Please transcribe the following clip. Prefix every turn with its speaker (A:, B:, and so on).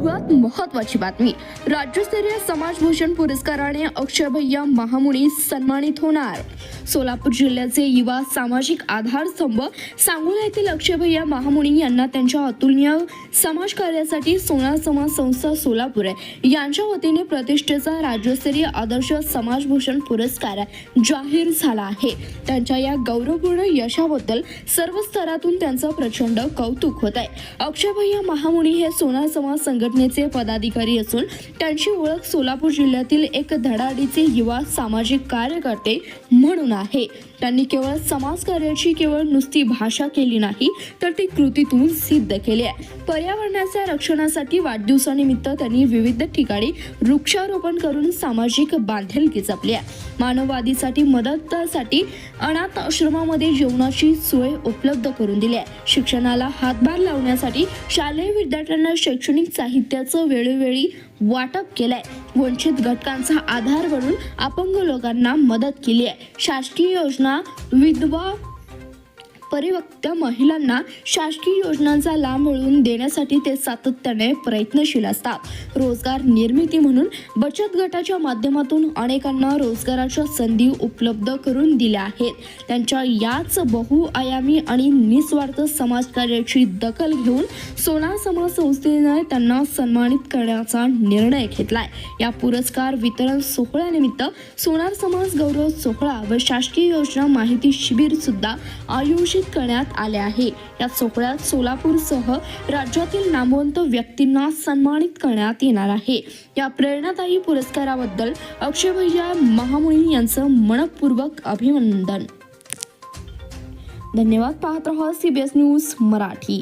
A: सर्वात महत्त्वाची बातमी, राज्यस्तरीय समाजभूषण पुरस्काराने अक्षय भैया महामुनी सन्मानित होणार। सोलापूर जिल्ह्याचे युवा सामाजिक आधारस्तंभ सांगोला येथील अक्षय भैया महामुनी यांना त्यांच्या अतुलनीय समाजकार्यासाठी सोनार समाज संस्था सोलापूर यांच्या वतीने प्रतिष्ठेचा राज्यस्तरीय आदर्श समाजभूषण पुरस्कार जाहीर झाला आहे। त्यांच्या या गौरवपूर्ण यशाबद्दल सर्व स्तरातून त्यांचं प्रचंड कौतुक होत आहे। अक्षय भैया महामुनी हे सोनार समाज संघटनेचे पदाधिकारी असून त्यांची ओळख सोलापूर जिल्ह्यातील एक धडाडीचे युवा सामाजिक कार्यकर्ते म्हणून आहे। त्यांनी केवळ समाजकार्याची केवळ नुसती भाषा केली नाही, तर ती कृतीतून सिद्ध केली आहे। पर्यावरणाच्या रक्षणासाठी वाढदिवसानिमित्त त्यांनी विविध ठिकाणी वृक्षारोपण करून सामाजिक बांधिलकी जपली आहे। मानववादीसाठी मदतीसाठी अनाथ आश्रमामध्ये जेवणाची सोय उपलब्ध करून दिली आहे। शिक्षणाला हातभार लावण्यासाठी शालेय विद्यार्थ्यांना शैक्षणिक साहित्याचं वेळोवेळी वाटप केलंय। वंचित घटकांचा आधार बनून अपंग लोकांना मदत केली आहे। शासकीय योजना, विधवा परित्यक्ता महिलांना शासकीय योजनांचा लाभ मिळवून देण्यासाठी ते सातत्याने प्रयत्नशील असतात। रोजगार निर्मिती म्हणून बचत गटाच्या माध्यमातून अनेकांना रोजगाराच्या संधी उपलब्ध करून दिल्या आहेत। त्यांच्या याच बहुआयामी आणि निस्वार्थ समाजकार्याची दखल घेऊन सोनार समाज संस्थेने त्यांना सन्मानित करण्याचा निर्णय घेतलाय। या पुरस्कार वितरण सोहळ्यानिमित्त सोनार समाज गौरव सोहळा व शासकीय योजना माहिती शिबिर सुद्धा आयोजित करण्यात आले आहे। या सोहळ्यात सोलापूरसह राज्यातील नामवंत व्यक्तींना सन्मानित करण्यात येणार आहे। या प्रेरणादायी पुरस्काराबद्दल अक्षय भैया महामुनी यांचं मनपूर्वक अभिनंदन। धन्यवाद। पाहत रहा CBS न्यूज मराठी।